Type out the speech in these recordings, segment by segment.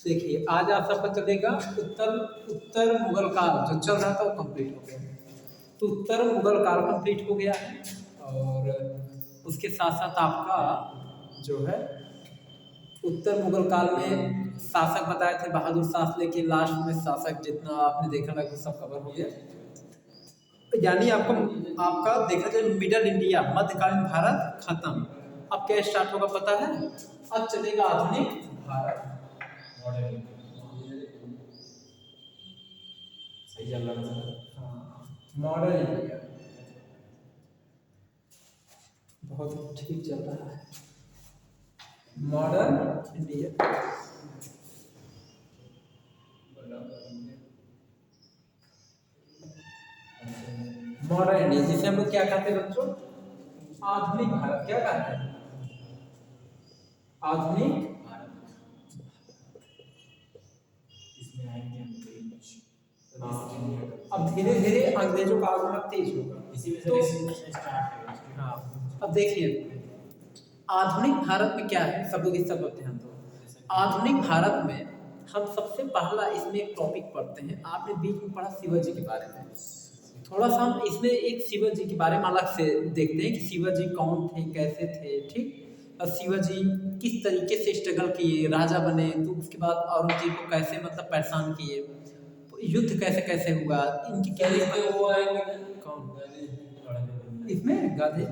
देखिए आज आप सबका चलेगा उत्तर उत्तर मुगल काल जो चल रहा था वो कंप्लीट हो गया। तो उत्तर मुगल काल कंप्लीट हो गया है और उसके साथ साथ आपका जो है उत्तर मुगल काल में शासक बताए थे बहादुर शाह, लेकिन लास्ट में शासक जितना आपने देखा लगा सब कवर हो गया। यानी आपका आपका देखा जाए मिडल इंडिया मध्यकालीन भारत खत्म। अब क्या स्टार्ट होगा पता है? अब चलेगा आधुनिक भारत। सही चल रहा है। मॉडर्न इंडिया बहुत ठीक चल रहा है। मॉडर्न इंडिया मॉडर्न इंडिया जिसे हम लोग क्या कहते हैं बच्चों? आधुनिक भारत। क्या कहते हैं? आधुनिक। अब धीरे धीरे अंग्रेजों का आगमन तेज होगा। इसी में से स्टार्ट। हाँ अब देखिए आधुनिक भारत में क्या है, सब लोग इस सब ध्यान दो। आधुनिक भारत में हम सबसे पहला इसमें एक टॉपिक पढ़ते हैं। आपने बीच में पढ़ा शिवाजी के बारे में, थोड़ा सा हम इसमें एक शिवाजी के बारे में अलग से देखते हैं कि शिवाजी कौन थे, कैसे थे, ठीक। और शिवाजी किस तरीके से स्ट्रगल किए, राजा बने, तो उसके बाद औरंगजेब को कैसे मतलब परेशान किए, युद्ध कैसे कैसे हुआ, इनकी क्या वो है कौन इसमें गांधी,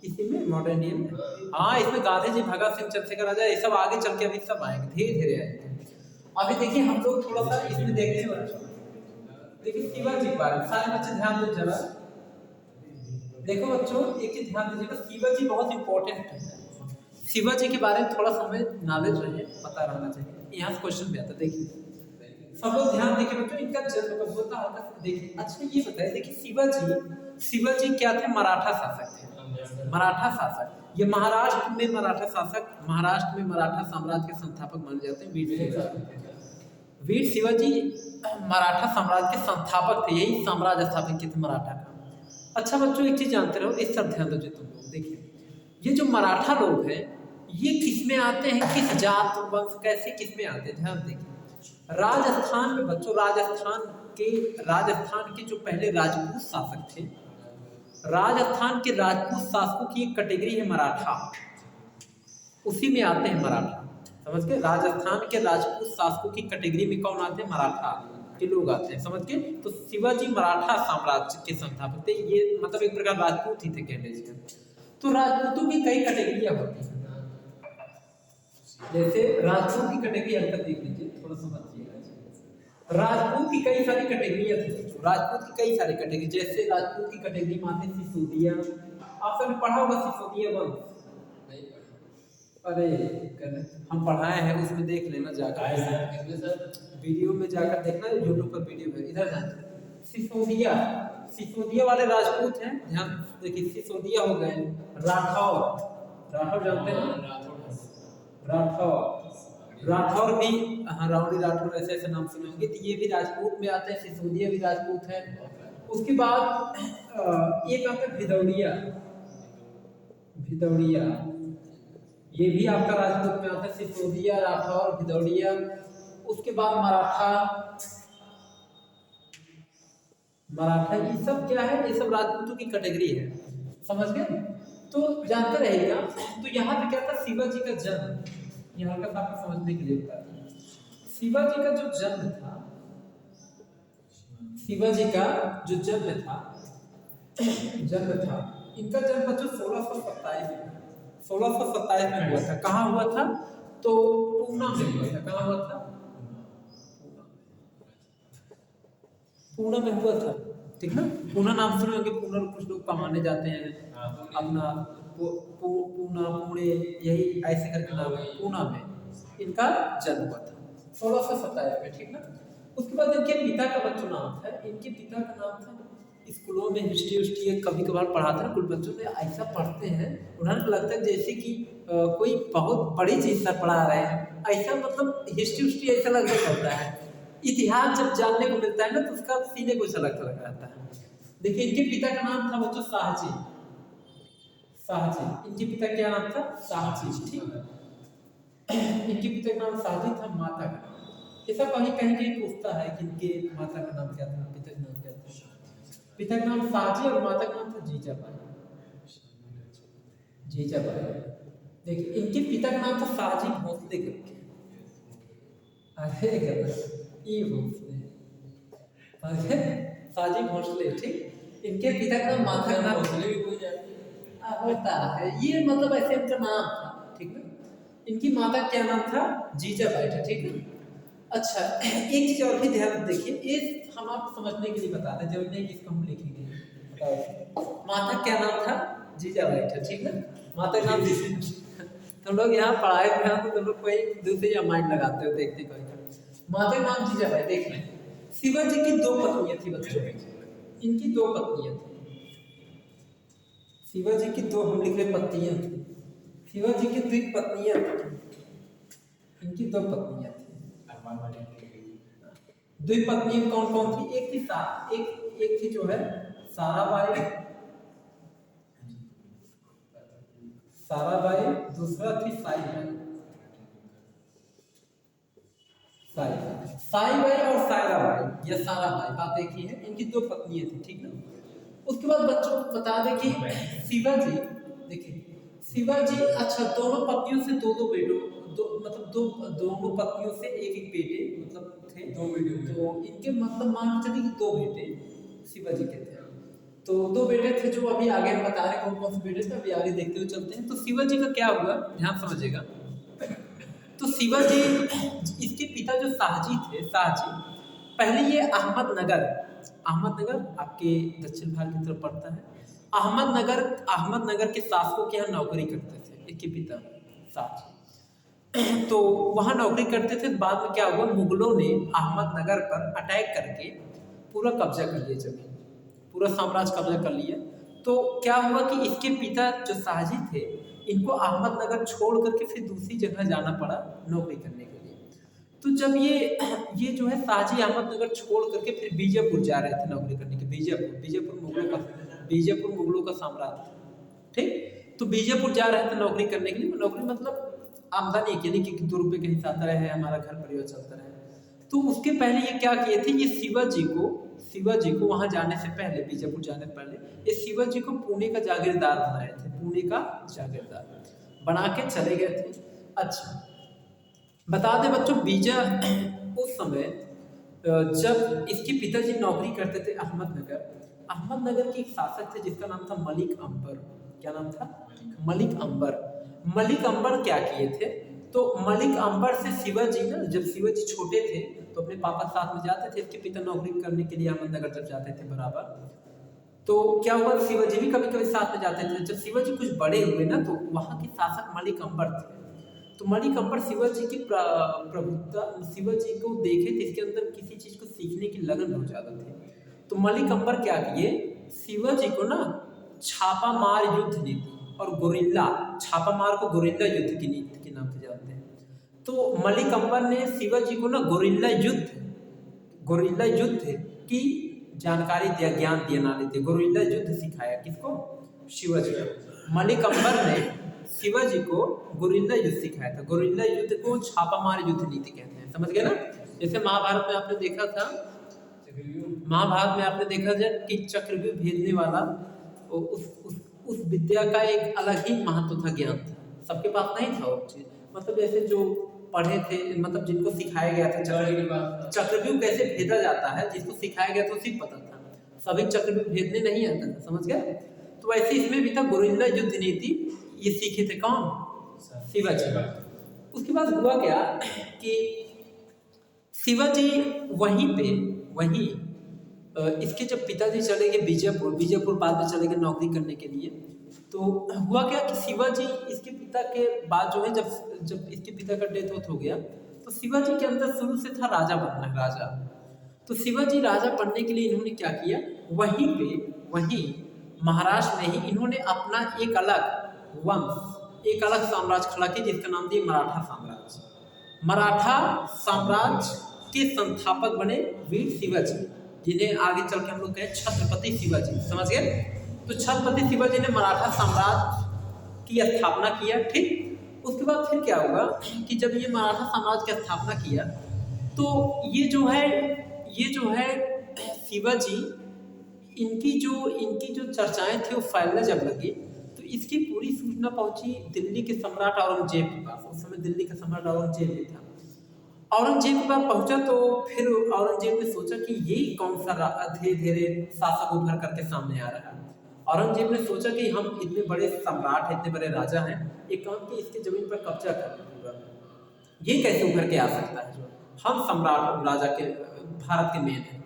इसी में मॉडर्न इंडिया में। हाँ इसमें गांधी जी, भगत सिंह, चंद्रशेखर आजाद, ये सब आगे चल के अभी सब आएंगे, धीरे धीरे आएंगे। अभी देखिए हम लोग थोड़ा सा इसमें देखते हैं। देखिए शिवाजी के बारे में सारे बच्चे ध्यान दो जरा। देखो बच्चों एक चीज ध्यान दीजिएगा, शिवाजी बहुत इंपॉर्टेंट है। शिवाजी के बारे में थोड़ा सा हमें नॉलेज रहे, पता रहना चाहिए। यहाँ से क्वेश्चन भी आता है। देखिए सब लोग ध्यान देखिए बच्चों, इनका जन्म कब होता होगा देखिए। अच्छा ये बताइए, देखिए शिवाजी क्या थे? मराठा शासक थे। मराठा शासक, ये महाराष्ट्र में मराठा शासक, महाराष्ट्र में मराठा साम्राज्य के संस्थापक माने जाते हैं। वीर शिवाजी मराठा साम्राज्य के संस्थापक थे, यही साम्राज्य स्थापित किए थे मराठा का। अच्छा बच्चों एक चीज जानते रहो, इस सब ध्यान दो तुम लोग। देखिए ये जो मराठा लोग हैं ये किस में आते हैं, किस जात वंश कैसे किस में आते हैं, ध्यान देखिए। राजस्थान में बच्चों, राजस्थान के जो पहले राजपूत शासक थे, राजस्थान के राजपूत शासकों की एक कैटेगरी है मराठा, उसी में आते हैं मराठा। समझ के? राजस्थान के राजपूत शासकों की कैटेगरी में कौन आते हैं? मराठा के लोग आते हैं, समझ के? तो शिवाजी मराठा साम्राज्य के संस्थापक थे, ये मतलब एक प्रकार राजपूत ही थे कह लीजिए। तो राजपूतों की कई कैटेगरियां होती हैं, जैसे राजपूत की कैटेगरी अंतर देख लीजिए, थोड़ा समझिएगा। राजपूत की कई सारी कैटेगरियां थी, राजपूत की कई सारी कैटेगरी, जैसे राजपूत की कैटेगरी में आते सिसोदिया। आप सबने पढ़ा होगा सिसोदिया वंश। अरे हम पढ़ाए हैं, उसमें देख लेना जाकर, वीडियो में जाकर देखना, यूट्यूब पर वीडियो है, इधर जाना। सिसोदिया वाले राजपूत हैं, ध्यान देखिए। सिसोदिया हो गए राठौर, राठौर जानते हैं? राठौर भी, हाँ राउडी राठौर ऐसे ऐसे नाम सुने होंगे, तो ये भी राजपूत में आते हैं, सिसोदिया भी राजपूत है। उसके बाद एक आता है भिदौड़िया, ये भी आपका राजपूत में आता है, सिसोदिया, राठौर, भिदौड़िया। उसके बाद मराठा ये सब क्या है? ये सब राजपूतों की कैटेगरी है, समझ गए? तो जानते रहेगा। तो यहाँ पे क्या था? शिवाजी का जन्म, यहाँ का आपको समझने के लिए बता दें। शिवाजी का जो जन्म था, शिवाजी का जो जन्म था इनका जन्म बच्चों 1627 में हुआ था। कहाँ हुआ था? तो पूना में हुआ था। कहाँ हुआ था? पूना में हुआ था, ठीक ना? पूना नाम सुने होंगे, पूना कुछ लोग पमाने जाते हैं अपना, पूना पुणे यही ऐसे करके नाम है। पूना में इनका जन्म हुआ था 1627 में, ठीक ना? उसके बाद इनके पिता का बच्चों नाम था, इनके पिता का नाम था, स्कूलों में हिस्ट्री कभी कभार पढ़ाते हैं, कुछ बच्चों में ऐसा पढ़ते हैं उन्हें लगता है जैसे कि कोई बहुत बड़ी चीज से पढ़ा रहे हैं, ऐसा मतलब हिस्ट्री ऐसा लगने लगता है। इतिहास जब जानने को मिलता है ना तो उसका सीने को अलग अलग रहता है। देखिए इनके पिता का नाम था बच्चों शाहजी। इनके पिता क्या नाम था? शाहजी, ठीक है। इनके पिता का नाम शहाजी था, माता का नाम, ऐसा कहीं कहीं कहीं पूछता है कि इनके माता का नाम क्या था, पिता का नाम क्या था। पिता का नाम शहाजी और माता का नाम था जीजाबाई। जीजाबाई, देखिए इनके पिता का नाम था शहाजी भोसले करके। अरे गलत, ये भोसले, अरे शहाजी भोसले, ठीक। इनके पिता का नाम, माता का नाम भोसले भी कोई होता है, ये मतलब ऐसे इनका नाम था, ठीक ना। इनकी माता क्या नाम था, जीजाबाई था, ठीक है। अच्छा, एक चीज और भी ध्यान देखिए, ये हम आप समझने के लिए बताते हैं, जरूरी नहीं कि इसको हम लिखेंगे। माता क्या नाम था, जीजाबाई था, ठीक ना। माता का नाम तुम लोग यहाँ पढ़ाए हुए हैं तो तुम लोग कोई दूसरे या माइंड लगाते हो, देखते कोई। माता का नाम जीजाबाई। देखिए शिवाजी की 2 पत्नियां थी बच्चों, इनकी 2 पत्नियां थी। शिवाजी की 2 हम लिख रहे पत्नियां थी, शिवाजी की 2 पत्नियां थी, इनकी 2 पत्नियां थी। 2 पत्नियां कौन कौन थी, एक थी एक थी जो है साराबाई, दूसरा थी साईबाई और सायराबाई या साराबाई, बात एक ही है। इनकी 2 पत्नियां थी, ठीक ना। उसके बाद बच्चों को बता दें कि शिवाजी, देखिए शिवाजी, अच्छा दोनों पत्नियों से 2 बेटों, दोनों पत्नियों से एक बेटे मतलब थे, 2 बेटे। तो इनके मतलब मान के चलिए कि 2 बेटे शिवाजी के थे। तो 2 बेटे थे जो अभी आगे हम बता रहे हैं कौन कौन से बेटे थे, अभी आगे देखते हुए चलते हैं। तो शिवाजी का क्या हुआ, ध्यान समझिएगा। तो शिवाजी, इसके पिता जो शाहजी थे, पहले ये अहमदनगर आपके दक्षिण भारत की तरफ पड़ता है। अहमदनगर के शासकों के यहाँ नौकरी करते थे इसके पिता शाहजी। तो वहाँ नौकरी करते थे। बाद में क्या हुआ, मुगलों ने अहमदनगर पर अटैक करके पूरा कब्जा कर लिया, जमीन पूरा साम्राज्य कब्जा कर लिया। तो क्या हुआ कि इसके पिता जो शाहजी थे, इनको अहमदनगर छोड़ करके फिर दूसरी जगह जाना पड़ा नौकरी करने के लिए। तो जब ये जो है शाहजी अहमदनगर छोड़ करके फिर बीजापुर जा रहे थे नौकरी करने के, बीजापुर मुगलों का साम्राज्य, ठीक। तो बीजापुर जा रहे थे नौकरी करने के लिए। नौकरी मतलब आमदनी के लिए, कि 2 रुपये कहीं से आता रहे, हमारा घर परिवार चलता रहे। तो उसके पहले ये क्या किए थे, ये शिवाजी को वहां जाने से पहले, बीजापुर जाने से पहले, ये शिवाजी को पुणे का जागीरदार बनाए थे, पुणे का जागीरदार बना के चले गए थे। अच्छा बता दें बच्चों, उस समय जब इसके पिताजी नौकरी करते थे अहमदनगर के एक शासक थे जिसका नाम था मलिक अंबर। क्या नाम था, मलिक अंबर क्या किए थे, तो मलिक अंबर से शिवाजी ना, जब शिवाजी छोटे थे तो अपने पापा साथ में जाते थे, इसके पिता नौकरी करने के लिए अहमदनगर जब जाते थे बराबर, तो क्या हुआ, शिवाजी भी कभी कभी साथ में जाते थे। जब शिवाजी कुछ बड़े हुए ना, तो वहाँ के शासक मलिक अंबर थे। तो मलिक अंबर शिवाजी की प्रभुता, शिवाजी को देखे थे, इसके अंदर किसी चीज को सीखने की लगन बहुत ज्यादा थी। तो मलिक अंबर क्या किए, शिवाजी को ना छापामार युद्ध नीति और गोरिल्ला, छापामार को गोरिल्ला युद्ध की नीति के नाम से जानते हैं। तो मलिक अंबर ने शिवाजी को ना गोरिल्ला युद्ध की जानकारी दिया, ज्ञान दिया ना लेते, गोरिल्ला युद्ध सिखाया। किसको, शिवाजी को। मलिक अंबर ने शिवाजी को गोरिल्ला युद्ध सिखाया था। गोरिल्ला युद्ध को छापामार युद्ध नीति कहते हैं, समझ गए ना। जैसे महाभारत में आपने देखा था, कि चक्रव्यूह भेदने वाला, उस विद्या का एक अलग ही महत्व था, ज्ञान था, सबके पास नहीं था वो चीज। मतलब जैसे जो पढ़े थे, मतलब जिनको सिखाया गया था चक्रव्यूह कैसे भेदा जाता है, जिसको सिखाया गया था उसी पता था, सभी चक्रव्यूह भेदने नहीं आता था, समझ गए। तो वैसे इसमें भी था गोरिल्ला युद्ध नीति, ये सीखे थे कौन, शिवाजी। उसके बाद हुआ क्या कि शिवाजी वहीं इसके जब पिताजी चले गए बीजापुर बाद में चले गए नौकरी करने के लिए। तो हुआ क्या कि शिवाजी, इसके पिता के बाद जो है, जब इसके पिता का डेथ हो गया, तो शिवाजी के अंदर शुरू से था राजा बनना, राजा। तो शिवाजी राजा बनने के लिए इन्होंने क्या किया, वहीं महाराष्ट्र में ही इन्होंने अपना एक अलग साम्राज्य खड़ा किया, जिसका नाम दिया मराठा साम्राज्य। मराठा साम्राज्य के संस्थापक बने वीर शिवाजी, जिन्हें आगे चल के हम लोग कहें छत्रपति शिवाजी, समझ गए। तो छत्रपति शिवाजी ने मराठा साम्राज्य की स्थापना किया, ठीक। उसके बाद फिर क्या हुआ कि जब ये मराठा साम्राज्य की स्थापना किया तो ये जो है शिवाजी, इनकी जो चर्चाएं थी वो फैलने जब लगी तो इसकी पूरी सूचना पहुंची दिल्ली के सम्राट औरंगजेब के पास। उस समय दिल्ली का सम्राट औरंगजेब ही था। औरंगजेब के पास पहुंचा तो फिर औरंगजेब ने सोचा कि ये कौन सा धीरे धीरे शासक उभर करके सामने आ रहा है। औरंगजेब ने सोचा कि हम इतने बड़े सम्राट हैं, इतने बड़े राजा हैं, एक काम की इसकी जमीन पर कब्जा कर पूरा, ये कैसे उभर के आ सकता है जो हम सम्राट राजा के भारत के मेन हैं।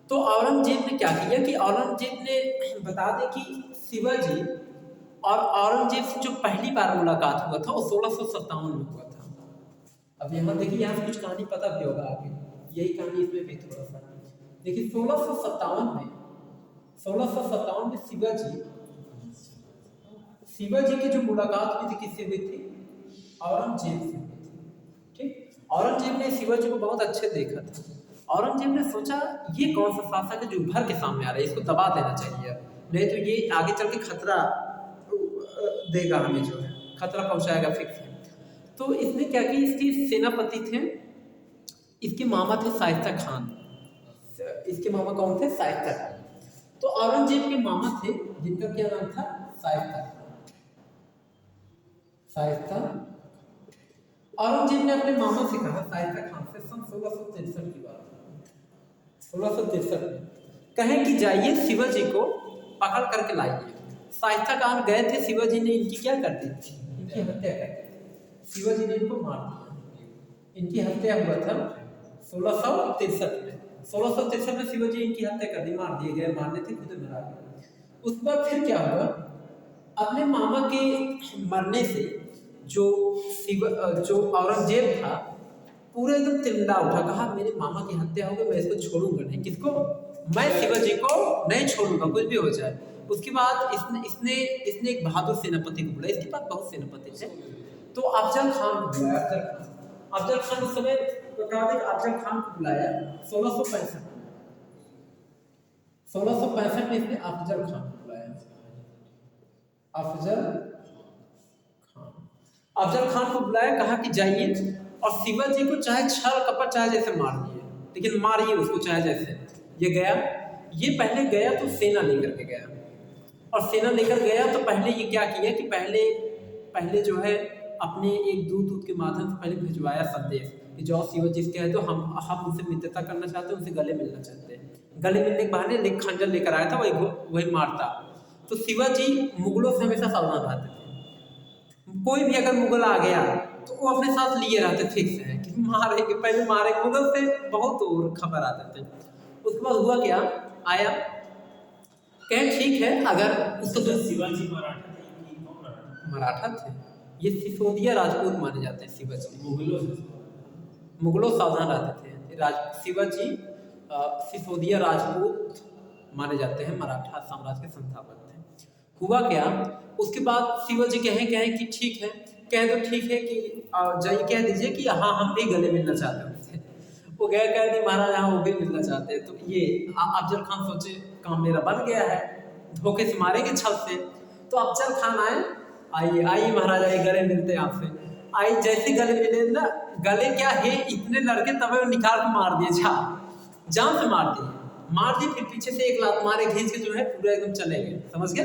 तो औरंगजेब ने क्या किया कि औरंगजेब ने बता दें कि शिवाजी और औरंगजेब से जो पहली बार मुलाकात हुआ था वो 1657 में हुआ था। अब यहाँ देखिए, यहाँ से कुछ कहानी पता भी होगा आगे, यही कहानी इसमें भी थोड़ा सा देखिए। 1657 में शिवाजी की जो मुलाकात हुई थी किससे हुई थी? औरंगजेब से हुई थी। ठीक, औरंगजेब ने शिवाजी को बहुत अच्छे देखा था। औरंगजेब ने सोचा ये कौन सा शासक है जो उभर के सामने आ रहा है, इसको दबा देना चाहिए, नहीं तो ये आगे चल के खतरा देगा, हमें जो है खतरा पहुंचाएगा फिक्स है। तो इसने क्या किया, इसके सेनापति थे, इसके मामा थे शाइस्ता खान। इसके मामा कौन थे? शाइस्ता खान। तो औरंगजेब के मामा थे जिनका क्या नाम था? शाइस्ता। औरंगजेब ने अपने मामा से कहा, शाइस्ता खान से, सन 1663 की बात, 1663 में कहें कि जाइए शिवाजी को पकड़ करके लाइए। शाइस्ता खान गए थे, शिवाजी ने इनकी क्या कर दी थी? इनकी हत्या कर दी। शिवाजी ने इनको मार दिया। इनकी हत्या हुआ था 1663 में। 1663 में शिवाजी इनकी हत्या कर दी, मार दिए गए, मारने थे खुद मरा गए। उसके बाद फिर क्या हुआ, अपने मामा के मरने से जो औरंगजेब था पूरे एकदम तिल्ला उठा, कहा मेरे मामा की हत्या हो गई, मैं इसको छोड़ूंगा नहीं। किसको? मैं शिवाजी को नहीं छोड़ूंगा, कुछ भी हो जाए। उसके बाद इसने एक बहादुर सेनापति को बुलाया, इसके पास बहुत सेनापति थे, तो अफजल खान को बुलाया। अफजल खान उस समय बता दें, अफजल खान को बुलाया 1665 में इसने अफजल खान को बुलाया। अफजल खान को बुलाया, कहा कि जाइए और शिवाजी को चाहे छल कपट चाहे जैसे मार दिए, लेकिन मारिए उसको चाहे जैसे। ये गया, ये पहले गया तो सेना लेकर के गया, और सेना लेकर गया तो पहले ये क्या किया कि पहले जो है अपने एक दूत के माध्यम से पहले भिजवाया संदेश कि जाओ शिवाजी से कह दो हम उनसे मित्रता करना चाहते हैं, उनसे गले मिलना चाहते हैं। गले मिलने के बहाने खंजर लेकर आया था, वही मारता। तो शिवाजी मुगलों से हमेशा सावधान रहते थे। कोई भी अगर मुगल आ गया तो वो अपने साथ लिए रहते, फिक्स है कि मारेंगे, पहले मारेंगे। मुगल से बहुत दूर खबर आते थे। उसके बाद हुआ क्या, आया कहें ठीक है, अगर उसको तो शिवाजी मराठा थे, ये सिसोदिया राजपूत माने जाते हैं। शिवाजी मुगलों सावधान रहते थे। शिवाजी सिसोदिया राजपूत माने जाते हैं, मराठा साम्राज्य के संस्थापक थे। हुआ क्या, उसके बाद शिवाजी कहें कि ठीक है, कह दो ठीक है कि जाइए कह दीजिए कि हाँ हम भी गले मिलना चाहते हैं। वो गए, कह दी महाराज हाँ वो भी मिलना चाहते हैं। तो ये अफजल खान सोचे काम मेरा बन गया है, धोखे से मारेंगे छल से। तो अफजल खान आइए महाराज, आइए गले मिलते हैं आपसे। आई जैसे गले मिले ना, गले क्या है, इतने लड़के तब निकाल के मार दिए, जान से मार दिए, फिर पीछे से एक लात मारे खींच के जो है पूरा एकदम चले गए, समझ गए।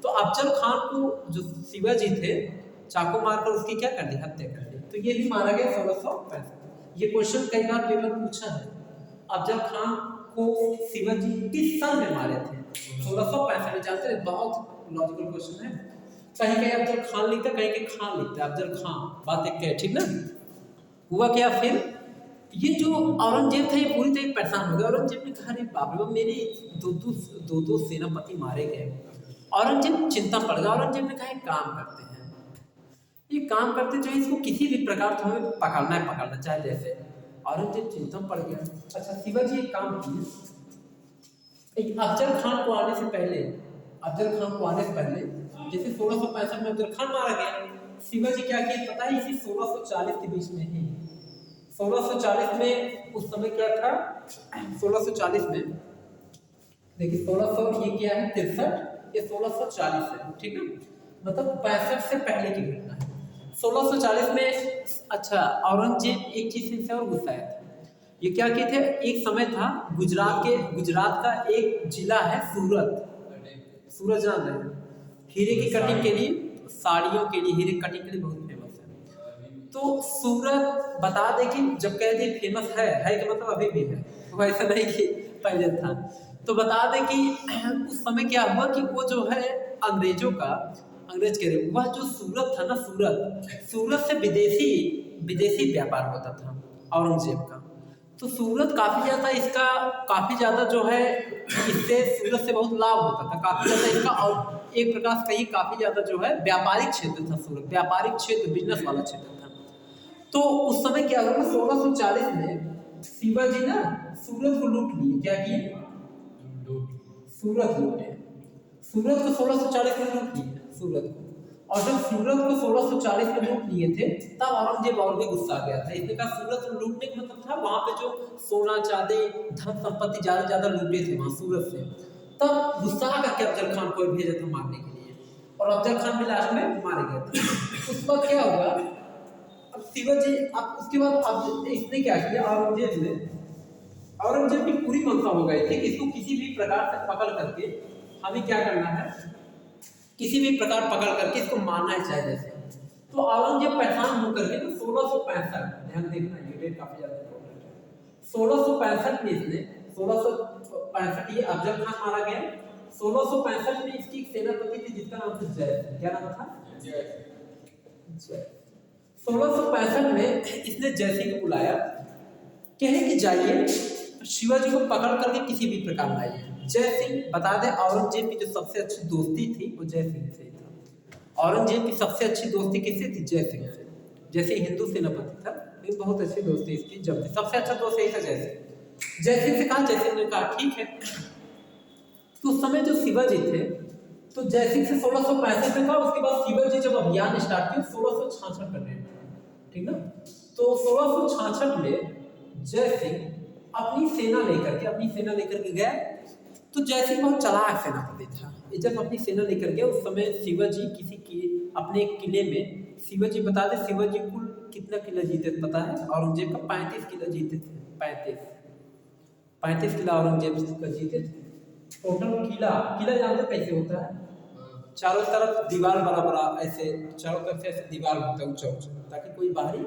तो अफजल खान को जो शिवाजी थे चाकू मारकर उसकी क्या कर दी, हत्या कर दी। तो ये भी मारा गया 1665। ये क्वेश्चन कई बार पेपर में पूछा है, अफजल खान को शिवाजी किस सन में मारे थे? 1665 में। जानते हैं, बहुत लॉजिकल क्वेश्चन है। कहीं कहीं अफजल खान लिखता, कहीं कहीं खान लिखता है, अफजल खान, बात एक है, ठीक ना। हुआ क्या फिर, ये जो औरंगजेब था ये पूरी तरह परेशान हो गया। औरंगजेब ने कहा, अरे बाप रे, मेरे दो सेनापति मारे गए। औरंगजेब चिंता पड़ गया। औरंगजेब ने कहा एक काम करते हैं, ये काम करते जो इसको किसी भी प्रकार से हमें पकड़ना चाहे जैसे। औरंगजेब चिंता पड़ गया। अच्छा, शिवाजी एक काम किए, एक अफजल खान को आने से पहले जैसे 1665 में अफजल खान मारा गया, शिवाजी क्या किए पता है, इसी 1640 के बीच में ही, 1640 में उस समय क्या था, 1640 में देखिए 1600 ये क्या है 63, ये 1640 है, ठीक है, मतलब 65 से पहले की घटना है। 1640 में अच्छा औरंगजेब एक चीज से और गुस्सा आया था। ये क्या किए थे, एक समय था गुजरात का एक जिला है सूरत, सूरत जान रहे हैं, हीरे की कटिंग के लिए, साड़ियों के लिए, हीरे कटिंग के लिए बहुत फेमस है। तो सूरत बता दें कि जब कह दिए फेमस है कि मतलब अभी भी है, वो ऐसा नहीं कि पहले था। तो बता दें कि उस समय क्या हुआ कि वो जो है अंग्रेज कह रहे, वह जो सूरत था ना, सूरत से विदेशी व्यापार होता था औरंगजेब का। तो सूरत काफी ज्यादा जो है इससे सूरत से बहुत लाभ होता था, काफी ज्यादा इसका, और एक प्रकार से कहीं काफी ज्यादा जो है व्यापारिक क्षेत्र था सूरत, व्यापारिक क्षेत्र, बिजनेस वाला क्षेत्र था। तो उस समय क्या हुआ, 1640 में शिवाजी ना सूरत को लूट लिए। क्या किए, सूरत लूटे, सूरत को 1640 में लूट लिए सूरत को। और जब सूरत को 1640 में लूट लिए थे तब औरंगजेब और भी गुस्सा आ गया था। इसने कहा सूरत को लूटने का मतलब था वहां पे जो सोना चांदी धन संपत्ति ज्यादा लूटे थे वहां सूरत से। तब गुस्सा आ करके अफजल खान को भेजा था मारने के लिए, और अफजल खान भी लास्ट में मारे गए थे। उस वक्त क्या हुआ, अब शिवाजी, अब उसके बाद अब इसने क्या किया, औरंगजेब की पूरी मंशा हो गई थी कि इसको किसी भी प्रकार से पकड़ करके हमें क्या करना है, किसी भी प्रकार पकड़ करके इसको मारना है चाहे जैसे। तो औरंगजेब परेशान होकर के ना 1665, ध्यान देखना ये डेट काफी ज्यादा इंपॉर्टेंट है, 1665 में इसने 1665 ये अफजल खान मारा गया। 1665 में इसकी एक सेनापति थी जिसका नाम था जय, क्या नाम था, जय। 1665 में इसने जय सिंह को बुलाया, कहे कि जाइए शिवाजी को पकड़ करके किसी भी प्रकार लाइए। जय सिंह, बता दें औरंगजेब की जो सबसे अच्छी दोस्ती थी वो जय सिंह से ही था। औरंगजेब की सबसे अच्छी दोस्ती किससे थी, जय सिंह से। जैसे हिंदू सेनापति था लेकिन बहुत अच्छी दोस्ती इसकी जब थी, सबसे अच्छा दोस्त यही था जय सिंह। जय सिंह से कहा, जय सिंह ने कहा ठीक है। तो उस समय जो शिवाजी थे तो जय सिंह से 1665 में था। उसके बाद शिवाजी जब अभियान स्टार्ट किया 1666 करने, ठीक ना। तो 1666 में जय सिंह अपनी सेना लेकर के गया। तो जय सिंह बहुत चालाक सेनापति था। ये जब अपनी सेना लेकर गया उस समय शिवाजी अपने किले में, शिवाजी बता दे शिवाजी कुल कितना किला जीते थे पता है, औरंगजेब का 35 किला जीते थे। 35 किला औरंगजेब का जीते थे टोटल। किला जानते कैसे होता है, चारों तरफ दीवार बड़ा ऐसे, चारों तरफ से ऐसे दीवार होता है ऊंचा, ताकि कोई बाहरी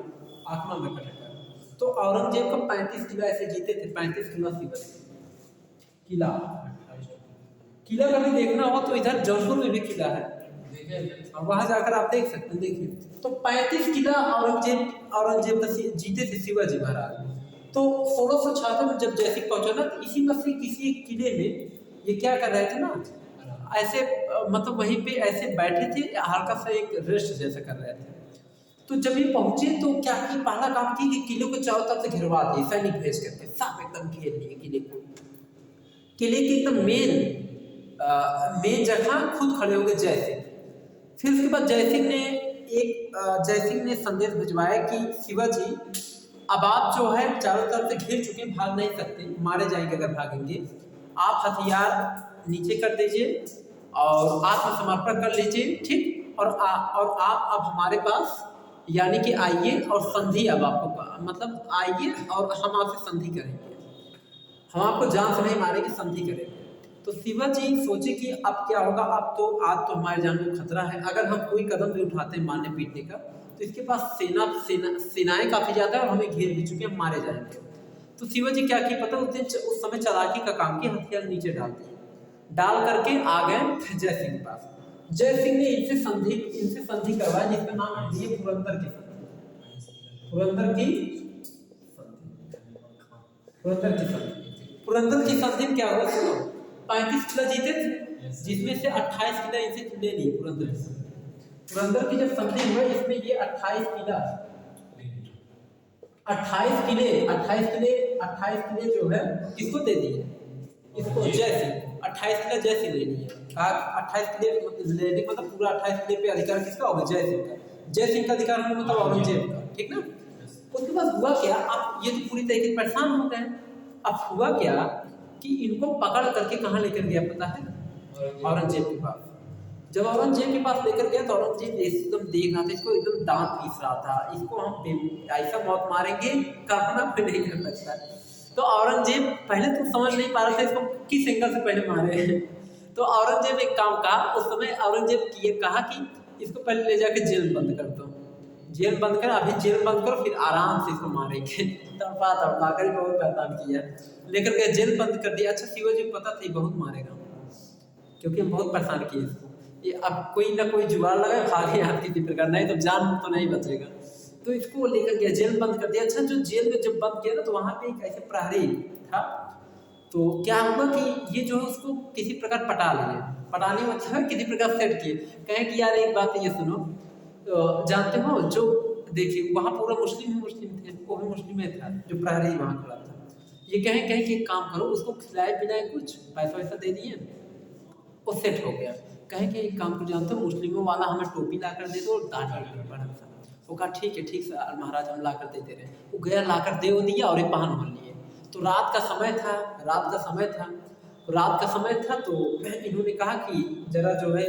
आक्रमण न कर सके। तो औरंगजेब का 35 किला ऐसे जीते थे, 35 किला किला का भी देखना हो तो इधर जौनपुर में भी किला है, वहां जाकर आप देख सकते हैं। देखिए तो 35 किला औरंगजेब जीते थे शिवाजी महाराज। तो 1666 में जब जय सिंह पहुंचा ना, तो इसी में से किसी एक किले में ये क्या कर रहे थे ना, ऐसे मतलब वहीं पे ऐसे बैठे थे, हल्का सा एक रेस्ट जैसा कर रहे थे। तो जब ये पहुंचे तो क्या की पहला काम की कि किले को चारों तरफ से घिरवा दिए, सैनिक भेज करके सब एकदम घेर लिए किले को। किले की एकदम मेन जगह खुद खड़े हो गए जय सिंह। फिर उसके बाद जय सिंह ने संदेश भिजवाया कि शिवाजी अब आप जो है चारों तरफ से घिर चुके, भाग नहीं सकते, मारे जाएंगे अगर भागेंगे। आप हथियार नीचे कर दीजिए और आत्मसमर्पण कर लीजिए, ठीक। और आप अब हमारे पास यानी कि आइए और संधि, अब आपको मतलब आइए और हम आपसे संधि करेंगे, हम आपको जान से नहीं मारेंगे, संधि करेंगे। तो शिवाजी सोचे कि अब क्या होगा, अब तो आज तो हमारे जान को खतरा है, अगर हम कोई कदम भी उठाते हैं मारने पीटने का तो इसके पास सेनाएं काफी ज्यादा है और हमें घेर भी चुके हैं, मारे जाएंगे। तो शिवाजी क्या किया पता, उस समय चालाकी का काम किया, हथियार नीचे डाल करके आ गए जय सिंह के पास। जय सिंह ने इनसे संधि करवाया जिसका नाम दिए पुरंदर की संधि में क्या हुआ, 35 किला जीते थे जिसमें से 28 किला इनसे ले लिए पुरंदर की जब संधि हुआ इसमें ये 28 किले जो है किसको दे दिए, इसको जय सिंह। 28 किला जय सिंह ले लिए, 28 किले लेने मतलब पूरा 28 किले पे अधिकार किसका होगा, जय सिंह का। जय सिंह का अधिकार होने मतलब औरंगजेब का, ठीक ना। उसके बाद हुआ क्या, अब ये तो पूरी तरीके से परेशान हो गए। अब हुआ क्या कि इनको पकड़ करके कहाँ लेकर गया पता है, औरंगजेब के पास। जब औरंगजेब के पास लेकर गया तो औरंगजेब एकदम देख रहा था, इसको एकदम दांत पीस रहा था, इसको हम ऐसा मौत मारेंगे कल्पना भी नहीं कर सकता। तो औरंगजेब पहले तो समझ नहीं पा रहा था इसको किस एंगल से पहले मारे। तो औरंगजेब एक काम कहा, उस समय औरंगजेब ये कहा कि इसको पहले ले जाके जेल में बंद कर दो, जेल बंद कर, अभी जेल बंद करो फिर आराम से इसको मारेंगे। तड़पा तड़पा कर बहुत परेशान किया, लेकर के जेल बंद कर दिया। अच्छा शिवाजी को पता था बहुत मारेगा, क्योंकि हम बहुत परेशान किए इसको, ये अब कोई ना कोई जुगाड़ लगा भागे हाथ किसी प्रकार, नहीं तो जान तो नहीं बचेगा। तो इसको लेकर गया, जेल बंद कर दिया। अच्छा जो जेल में जब बंद किया ना तो वहाँ पे एक ऐसे प्रहरी था, तो क्या हुआ कि ये जो है उसको किसी प्रकार पटा लिए, पटाने में मतलब किसी प्रकार सेट किए। कहें कि यार एक बात ये सुनो, जानते हो जो देखिए वहाँ पूरा मुस्लिम ही मुस्लिम थे, वो भी मुस्लिम ही था जो प्रहरी वहाँ खड़ा था। ये कहें कहें कि एक काम करो, उसको खिलाए पिलाए, कुछ पैसा वैसा दे दिए, वो सेट हो गया। कहें कि एक काम कर, जानते हो मुस्लिमों वाला हमें टोपी ला कर दे दो और दाढ़ी बड़ा सा। वो कहा ठीक है ठीक सर महाराज हम ला कर दे दे रहे हैं। वो गया ला कर दे दिया और एक पहन भर लिए। तो रात का समय था, रात का समय था, रात का समय था, तो इन्होंने कहा कि जरा जो है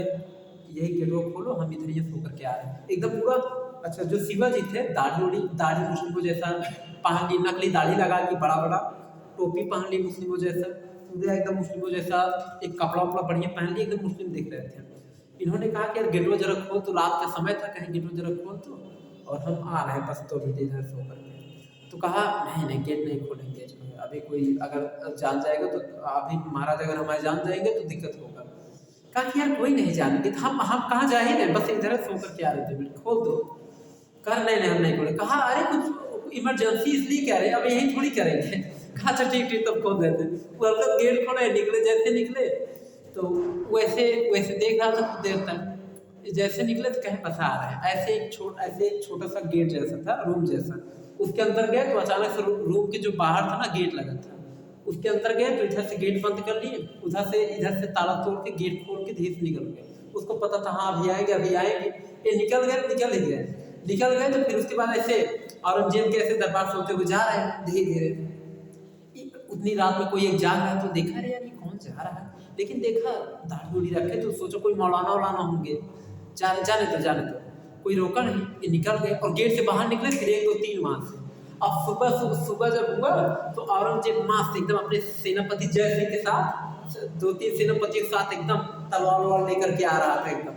यही गेटवा खोलो, हम इधर ये सो करके आ रहे हैं एकदम पूरा। अच्छा जो शिवाजी थे दाढ़ी मुस्लिमों जैसा पहन ली, नकली दाढ़ी लगा ली, बड़ा बड़ा टोपी पहन ली मुस्लिमों जैसा, पूरा एकदम मुस्लिमों जैसा एक कपड़ा उपड़ा बढ़िया पहन लिया, एकदम मुस्लिम दिख रहे थे। इन्होंने कहा कि यार गेटवा जरा खोल, तो रात का समय था, कहीं गेटवा जरा खोल तो, और हम आ रहे हैं बस तो भी इधर सो करके। तो कहा नहीं गेट नहीं खोलेंगे, अभी कोई अगर जान जाएगा तो, अभी महाराज अगर हमारे जान जाएंगे तो दिक्कत होगा। कहा कि यार कोई नहीं जानेंगे, तो हम कहाँ जा ही नहीं, बस इधर सो करके आ रहे थे, खोल दो। कहा नहीं हम नहीं खोले। कहा अरे कुछ इमरजेंसी इसलिए कह रहे हैं, अब यही थोड़ी करेंगे। कहा अच्छा ठीक ठीक तब खोल देते। वो गेट खोले, निकले, जैसे निकले तो वैसे वैसे देख रहा था कुछ देर तक, जैसे निकले तो कहीं बसा आ रहा है, ऐसे एक छोटा सा गेट जैसा था, रूम जैसा, उसके अंदर गए तो अचानक से रूम के जो बाहर था ना गेट लगा था, उसके अंदर गए तो इधर से गेट बंद कर लिए, उधर से इधर से ताला तोड़ के गेट खोल के धीरे से निकल गए। उसको पता था हाँ अभी आएंगे अभी आएंगे, ये निकल गए तो फिर उसके बाद ऐसे औरंगजेब के ऐसे दरबार से होते हुए जा रहे हैं धीरे धीरे। उतनी रात में कोई एक जा रहा है तो देखा अरे यार ये कौन जा रहा है, लेकिन देखा दाढ़ी उड़ी रखे तो सोचो कोई मौलाना होंगे, जाने तो कोई रोका नहीं, ये निकल गए और गेट से बाहर निकले, फिर 1 2 3 वहां से। अब सुबह जब हुआ तो औरंगजेब मस्त एकदम अपने सेनापति जय सिंह के साथ 2 3 सेनापति के साथ एकदम तलवार लेकर के आ रहा था, एकदम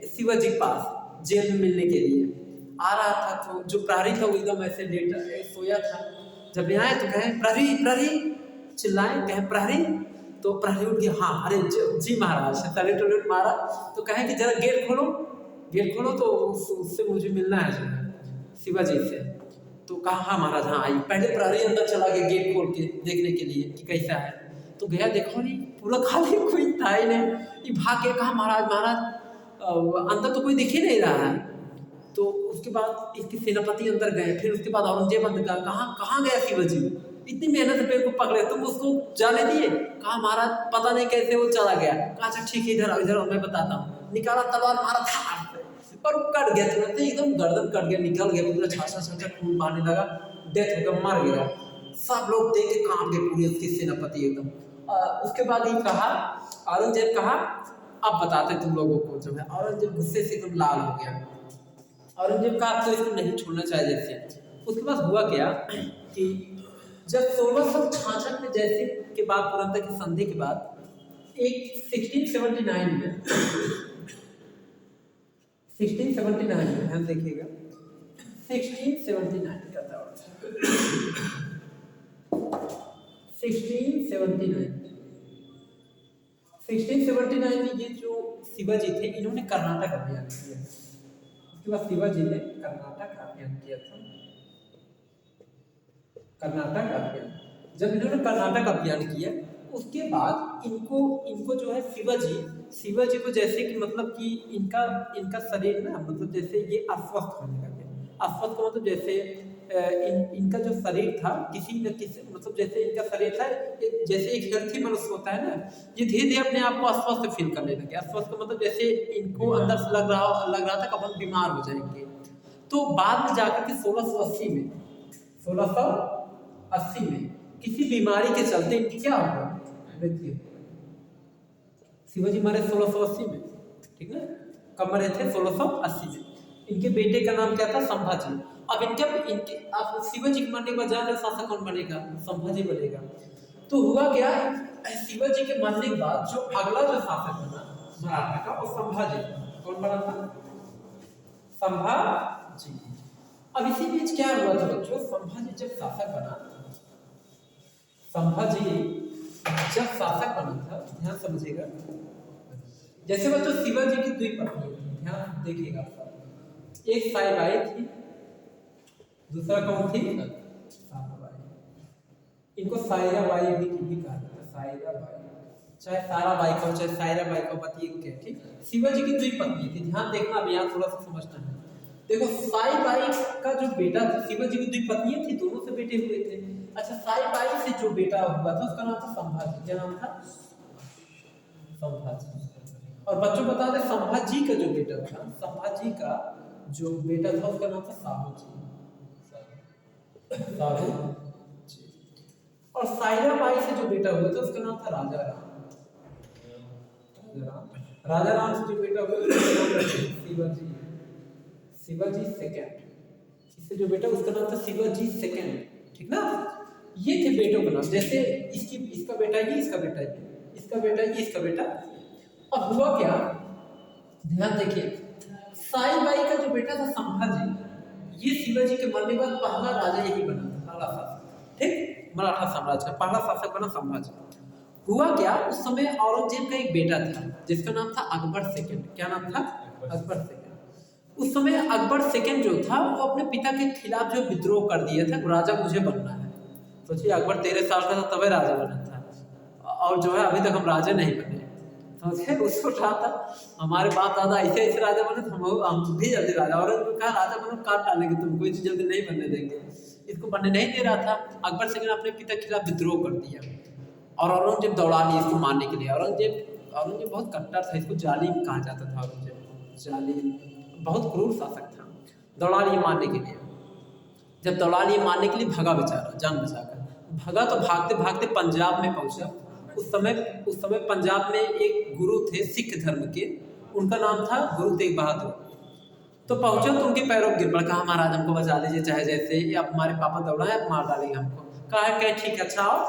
शिवाजी के पास जेल में मिलने के लिए आ रहा था। तो जो प्रहरी था वो एकदम ऐसे लेटा सोया था। जब यहाँ आए तो कहे प्रहरी चिल्लाए, कहे प्रहरी, तो प्रहरी उठ गया, हाँ अरे जी महाराज, सैल्यूट मारा। तो कहे कि जरा गेट खोलो तो उससे मुझे मिलना है जो है शिवाजी से। तो कहा हाँ महाराज हाँ आइए। पहले प्रहरी अंदर चला गया गेट खोल के देखने के लिए कि कैसा है, तो गया, देखो नहीं पूरा खाली, कोई था ही नहीं। ये भाग के कहा महाराज अंदर तो कोई दिख ही नहीं रहा है। तो उसके बाद इसके सेनापति अंदर गए, फिर उसके बाद औरंगजेब अंदर गया, कहाँ गया शिवाजी, इतनी मेहनत से पेड़ को पकड़े तुम उसको जाने दिए। कहा महाराज पता नहीं कैसे वो चला गया। कहा अच्छा ठीक है इधर मैं बताता हूँ। निकाला तलवार मारा था और कट गया, तुरंत एकदम गर्दन कट गया, निकल गया पूरा, छाछा खून बहने लगा, डेथ हो गया, मर गया। सब लोग देख के कांप गए पूरे उसके सेनापति एकदम। उसके बाद ही कहा औरंगजेब कहा अब बताते तुम लोगों को जो है। औरंगजेब गुस्से से एकदम लाल हो गया। औरंगजेब का आप तो इसको नहीं छोड़ना चाहिए जैसे। उसके बाद हुआ क्या कि जब 1666 में जैसे के बाद पुरंदर की संधि के बाद एक 1679 में हम देखिएगा 1679 क्या था 1679 में ये जो शिवाजी थे इन्होंने कर्नाटक अभियान किया। उसके बाद शिवाजी ने कर्नाटक अभियान किया था। कर्नाटक अभियान, जब इन्होंने कर्नाटक अभियान किया उसके बाद इनको जो है शिवाजी को जैसे कि मतलब कि इनका शरीर ना मतलब जैसे ये अस्वस्थ होने लगे। अस्वस्थ का मतलब जैसे इनका जो शरीर था किसी न किसी मतलब जैसे इनका शरीर था जैसे एक हेल्थी मनुष्य होता है ना, ये धीरे धीरे अपने आप को अस्वस्थ फील करने लगे। अस्वस्थ का मतलब जैसे इनको अंदर से लग रहा था कि अपन बीमार हो जाएंगे। तो बाद में जाकर के 1680 में किसी बीमारी के चलते इनकी क्या हुआ, शिवाजी मरे 1680 में, ठीक ना। कब मरे थे? 1680 में। इनके बेटे का नाम क्या था? संभाजी। अब इनके आप शिवाजी के मरने के बाद जान शासक कौन बनेगा? संभाजी बनेगा। तो हुआ क्या, शिवाजी के मरने के बाद जो अगला जो शासक बना मराठा का वो संभाजी। कौन बना था? संभाजी। अब इसी बीच क्या हुआ था बच्चों, संभाजी जब शासक बना, संभाजी जब शासक बना था, ध्यान समझिएगा, जैसे बच्चों शिवाजी की दुई पत्नी थी, ध्यान देखिएगा, एक साईबाई थी, दूसरा कौन थी? साराबाई। इनको सायराबाई भी कहा जाता है, सायराबाई, चाहे साराबाई को चाहे सायराबाई को, पति एक है, ठीक। शिवाजी की दुई पत्नी थी, ध्यान देखना, अब यहाँ थोड़ा सा समझना है। देखो साईबाई का जो बेटा था, शिवाजी की दुई पत्नियां थी, दोनों से बेटे हुए थे। अच्छा, साईबाई से जो बेटा हुआ था उसका नाम था संभाजी। क्या नाम था? संभाजी। और बच्चों बता दें, संभाजी का जो बेटा था, संभाजी का जो बेटा था उसका नाम था साहूजी। साहूजी। और सायराबाई से जो बेटा हुआ था उसका नाम था राजा राम। राजा राम से जो बेटा हुआ उसका नाम था शिवाजी, शिवाजी सेकंड। इससे जो बेटा उसका नाम था शिवाजी सेकंड, ठीक ना। ये थे बेटों का नाम, जैसे इसका बेटा ये, इसका बेटा ये, इसका बेटा ये, इसका बेटा। अब हुआ क्या, ध्यान देखिए, साईबाई का जो बेटा था संभाजी, ये शिवाजी के मरने के बाद पहला राजा यही बना था, पहला शासक, ठीक, मराठा साम्राज्य का पहला शासक बना संभाजी। हुआ क्या, उस समय औरंगजेब का एक बेटा था जिसका नाम था अकबर सेकंड। क्या नाम था? अकबर सेकंड। उस समय अकबर सेकंड जो था वो अपने पिता के खिलाफ जो विद्रोह कर दिया था, राजा मुझे बनना है। सोचिए, अकबर 13 साल का था तभी राजा बना था, और जो है अभी तक हम राजा नहीं बने। समझे, उसको कहा था हमारे बाप दादा ऐसे ऐसे राजा बने, हम भी जल्दी राजा, और कहा राजा बनो काट डालेंगे तुमको, इसे जल्दी नहीं बनने देंगे। इसको बनने नहीं दे रहा था। अकबर सेकंड अपने पिता के खिलाफ विद्रोह कर दिया और औरंगजेब दौड़ा लिया इसको मारने के लिए। औरंगजेब बहुत कट्टर था, इसको जालिम कहा जाता था। औरंगजेब जालिम, बहुत क्रूर शासक था। दौड़ा लिए मारने के लिए। जब दौड़ा लिए मारने के लिए, भगा बेचारा जान बचाकर, भगा तो भागते भागते पंजाब में पहुंचा। उस समय पंजाब में एक गुरु थे सिख धर्म के, उनका नाम था गुरु तेग बहादुर। तो पहुंचे तो उनके पैरों गिर पड़ा, कहा महाराज हमको बचा लीजिए, चाहे जैसे ही, अब हमारे पापा दौड़ा है, मार डालेंगे हमको। कहा क्या, ठीक है, अच्छा आओ,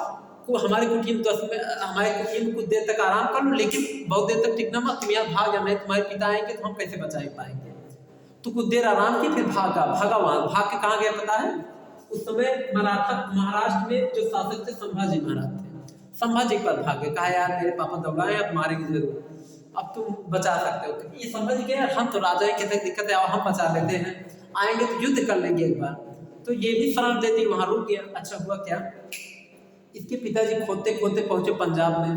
को हमारी कुटिया में हमारे कुटिया में कुछ देर तक आराम कर लो, लेकिन बहुत देर तक टिकना मत, तुम यहाँ भाग जाना, नहीं तुम्हारे पिता आएंगे तो हम कैसे बचा पाएंगे। तो कुछ देर आराम की, फिर भागा वहां। भाग के कहाँ गया पता है? उस समय महाराष्ट्र में जो शासक थे संभाजी महाराज थे, संभाजी पर भागे। कहा यार मेरे पापा दौड़ाए, अब मारेंगे जरूर, अब तुम बचा सकते हो। ये समझ गए यार, हम तो राजा है, कितनी दिक्कत है, हम बचा लेते हैं, आएंगे तो युद्ध कर लेंगे एक बार। तो ये भी शरण देती, वहां रुक गया। अच्छा, हुआ क्या, इसके पिताजी खोदते खोदते पहुंचे पंजाब में,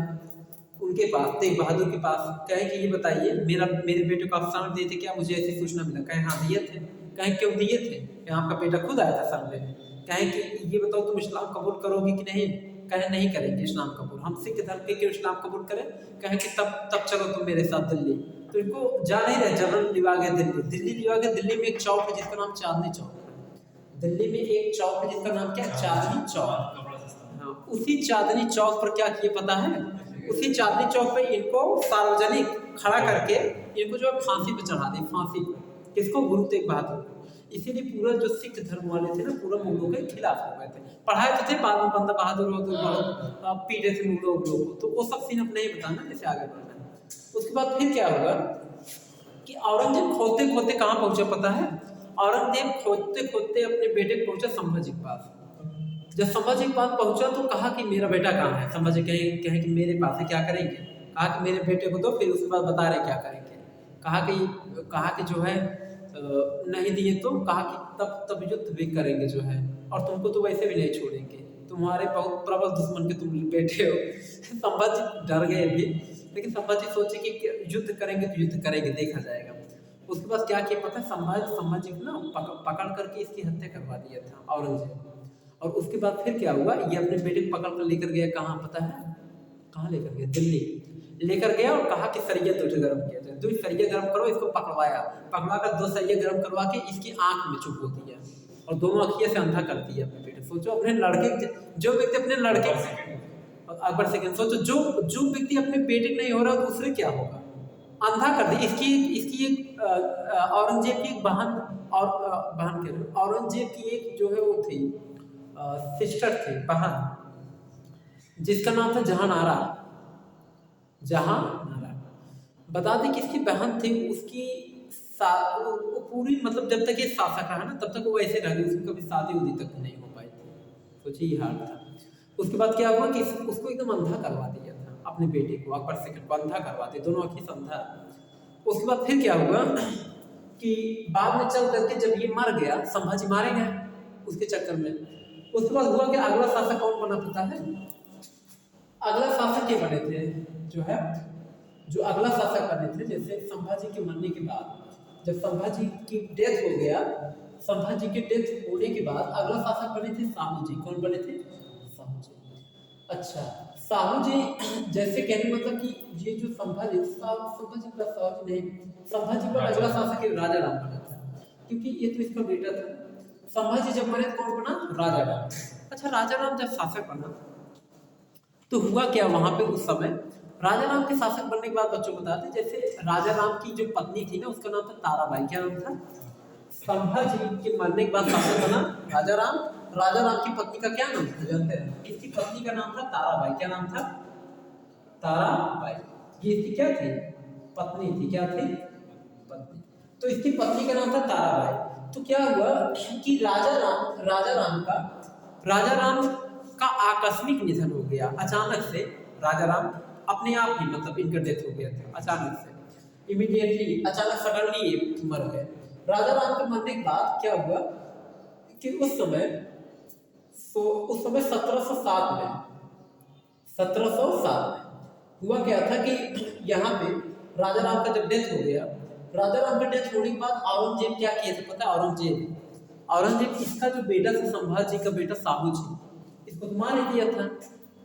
उनके पास तेग बहादुर के पास। कहे कि ये बताइए, मेरे बेटे को आप शरण दिए थे क्या? मुझे ऐसी सूचना मिला। कहे हाँ दिए थे। कहे क्यों दिए थे? कि आपका बेटा खुद आया था शरण लेने। कहे कि ये बताओ तुम इस्लाम कबूल करोगे कि नहीं? कहे नहीं करेंगे इस्लाम कबूल, हम सिख धर्म के क्यों इस्लाम कबूल करें? कहे कि तब चलो तुम मेरे साथ दिल्ली। तो इनको जा नहीं रहे, जबरन लिवा गए दिल्ली लिवा गए। दिल्ली में एक चौक है जिसका नाम चांदनी चौक है। दिल्ली में एक चौक है जिसका नाम क्या? चांदनी चौक। उसी चांदनी चौक पर क्या किए पता है? उसी चांदनी चौक पे इनको सार्वजनिक खड़ा करके इनको जो फांसी पे चढ़ा दी, फांसी पे। किसको? गुरु तेग बहादुर। इसीलिए पूरा जो सिख धर्म वाले थे ना, पूरा मुगलों के खिलाफ हो गए थे। पढ़ाए तो थे बाद में, बंदा बहादुर हो तो पीटे थे मुगलों को, तो वो सब सीन अब नहीं बताना, जैसे आगे बढ़ना। उसके बाद फिर क्या हुआ कि औरंगजेब खोदते खोदते कहाँ पहुंचा पता है? औरंगजेब खोदते खोदते अपने बेटे को पहुंचा संभाजी के पास। जब संभाजी के पास पहुंचा तो कहा कि मेरा बेटा कहाँ है? संभाजी कहे कि मेरे पास है, क्या करेंगे? कहा कि मेरे बेटे को दो, फिर उसके बाद बता रहे क्या करेंगे। कहा कि जो है नहीं दिए तो कहा कि तब युद्ध भी करेंगे जो है, और तुमको तो वैसे भी नहीं छोड़ेंगे, तुम्हारे बहुत प्रबल दुश्मन के तुम बेटे हो। संभाजी डर गए भी, लेकिन संभाजी सोचे कि युद्ध करेंगे तो युद्ध करेंगे, देखा जाएगा। उसके बाद क्या किया पता है? संभाजी को ना पकड़ करके इसकी हत्या करवा दिया था औरंगजेब। और उसके बाद फिर क्या हुआ, ये अपने बेटे को पकड़ कर लेकर गया, कहाँ पता है? कहाँ लेकर गया? दिल्ली लेकर गया और कहा कि सरिया दो गर्म किया जाए, 2 सरिया गर्म करो। इसको पकड़वा कर 2 सरिया गर्म करवा के इसकी आंख में चुभो दिया और दोनों अखियां से अंधा कर दिया अपने बेटे। सोचो, अपने लड़के, जो व्यक्ति अपने लड़के अकबर सेकंड। सोचो जो व्यक्ति अपने बेटे नहीं हो रहा दूसरे क्या होगा, अंधा कर दे। इसकी एक औरंगजेब की एक बहन और बहन कह रहे हो, औरंगजेब की एक जो है वो थी सिस्टर थी, बहन, जिसका नाम था जहानारा। जहानारा बता दें कि इसकी बहन थी, उसकी वो पूरी मतलब जब तक ये शासक रहा ना तब तक वो ऐसे रह गई, उसकी कभी शादी उदी तक नहीं हो पाई थी। सोचिए ये हाल था। उसके बाद क्या हुआ कि उसको एकदम अंधा करवा दिया था, अपने बेटे को अकबर सेकंड को अंधा करवा दिया, दोनों आंखें से अंधा। उसके बाद फिर क्या हुआ कि बाद में चल करके जब ये मर गया, संभाजी मारे गए उसके चक्कर में। उसके बाद हुआ कि अगला शासक कौन बना पता है? अगला शासक ये बने थे जो अगला शासक बने थे, जैसे संभाजी के मरने के बाद जब संभाजी की डेथ हो गया, संभाजी के डेथ होने के बाद अगला शासक बने थे साहू जी। कौन बने थे? साहू जी। अच्छा, साहू जी जैसे कहने मतलब कि ये जो संभाजी प्लस साहू जी नहीं, संभाजी पर अगला शासक राजा राम बना था, क्योंकि ये तो इसका बेटा था। संभाजी जब मरे कौन बना? राजा राम। अच्छा, राजा राम जब शासक बना तो हुआ क्या वहां पे उस समय? राजा राम के शासक बनने के बाद बच्चों को बताते, जैसे राजा राम की जो पत्नी थी ना उसका नाम था ताराबाई। क्या नाम था? संभाजी के मरने के बाद शासक बना राजा राम। राजा राम की पत्नी का क्या नाम था जानते हैं? इसकी पत्नी का नाम था ताराबाई। क्या नाम था? ताराबाई। ये इसकी क्या थी? पत्नी थी। क्या थी? पत्नी। तो इसकी पत्नी का नाम था ताराबाई। तो क्या हुआ कि राजा राम का आकस्मिक निधन हो गया अचानक से। राजा राम अपने आप ही मतलब इनका डेथ हो गया था अचानक से, इमीडिएटली, अचानक सडनली मर गए। राजा राम के मरने के बाद क्या हुआ कि उस समय 1707 में हुआ क्या था कि यहाँ पे राजा राम का जब डेथ हो गया, राजा राम का डेथ होने के बाद औरंगजेब क्या किए थे पता है? औरंगजेब इसका जो बेटा था संभाजी का बेटा साहू जी, इसको तो मार ही दिया था।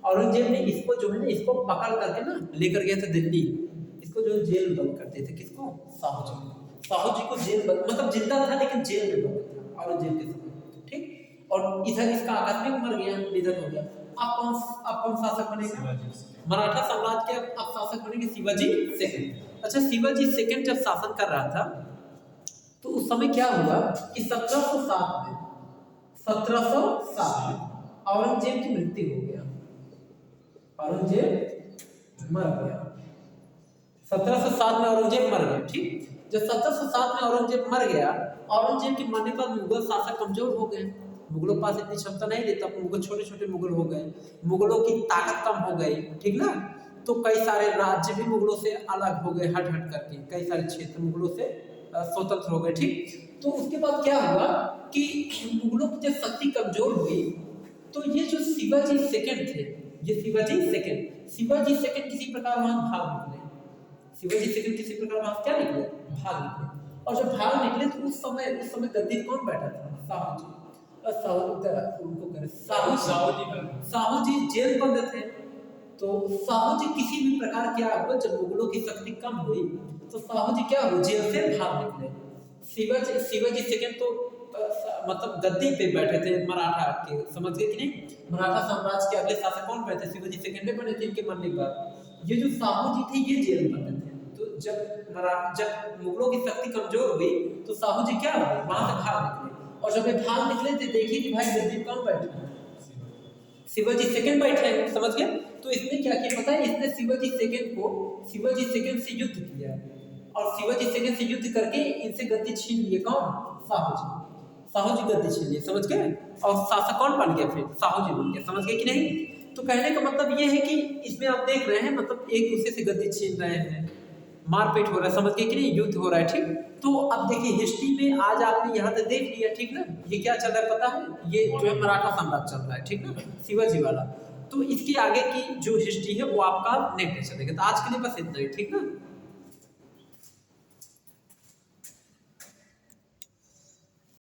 औरंगजेब ने इसको जो है ना इसको पकड़ करके ना लेकर गया था दिल्ली। इसको जो जेल बंद करते थे, किसको? साहू जी को जेल बंद, मतलब जिंदा था लेकिन जेल में बंद था औरंगजेब के समय, ठीक। और इधर इसका आकस्मिक मर गया, निधन हो गया। अब कौन शासक बनेगा? मराठा साम्राज्य के अब शासक बनेंगे शिवाजी सेकंड। अच्छा, शिवाजी सेकंड जब शासन कर रहा था तो उस समय क्या हुआ कि 1707 में औरंगजेब की मृत्यु हो गया। औरंगजेब मर गया 1707 में, औरंगजेब मर गया, ठीक। जब 1707 में औरंगजेब मर गया, औरंगजेब के मरने पर मुगल शासक कमजोर हो गए। मुगलों के पास इतनी क्षमता नहीं रहता, मुगल छोटे छोटे मुगल हो गए, मुगलों की ताकत कम हो गई, ठीक ना। तो कई सारे राज्य भी मुगलों से अलग हो गए, हट करके कई सारे क्षेत्र मुगलों से स्वतंत्र हो गए, ठीक। तो उसके बाद क्या हुआ कि मुगलों की जब शक्ति कमजोर हुई तो ये जो शिवाजी सेकंड थे, ये शिवाजी सेकंड किसी प्रकार वहां भाग निकले। शिवाजी सेकंड किसी प्रकार वहां क्या निकले? भाग निकले। और जब भाग निकले तो उस समय गद्दी कौन बैठा था? साहू जी जेल बंद थे। तो साहू जी किसी भी प्रकार क्या हुआ, जब मुगलों की शक्ति कम हुई तो साहू जी क्या हुआ? जेल से भाग निकले। शिवाजी सेकंड तो मतलब गद्दी पे बैठे थे मराठा के, समझ गए कि नहीं? मराठा साम्राज्य के अगले शासक कौन बैठे? शिवाजी सेकंड पे बने थे इनके मरने के बाद। ये जो साहू जी थे ये जेल में बंद थे। तो जब मुगलों की शक्ति कमजोर हुई तो साहू जी क्या हुए? वहां से भाग निकले। और जब ये भाग निकले थे देखिए कि भाई गद्दी पे कौन बैठे हैं? शिवाजी सेकंड बैठे हैं, समझ गए? तो इसने क्या किया पता है? इसने शिवाजी सेकंड से युद्ध किया और शिवाजी सेकंड से युद्ध करके इनसे गद्दी छीन लिए। कौन? साहू जी गद्दी छीन लिए, समझ गए? और शासक कौन बन गया? फिर साहू जी बन गया, समझ गए कि नहीं? तो कहने का मतलब ये है कि इसमें आप देख रहे हैं मतलब एक दूसरे से गद्दी छीन रहे हैं, मारपीट हो रहा है, समझ गए कि नहीं? युद्ध हो रहा है, ठीक। तो अब देखिए हिस्ट्री में आज आपने यहाँ तक देख लिया, ठीक ना। ये क्या चल रहा है पता है? ये जो है मराठा साम्राज्य चल रहा है, ठीक ना, शिवाजी वाला। तो इसकी आगे की जो हिस्ट्री है वो आपका नेक्स्ट चलेगा। तो आज के लिए बस इतना ही, ठीक ना।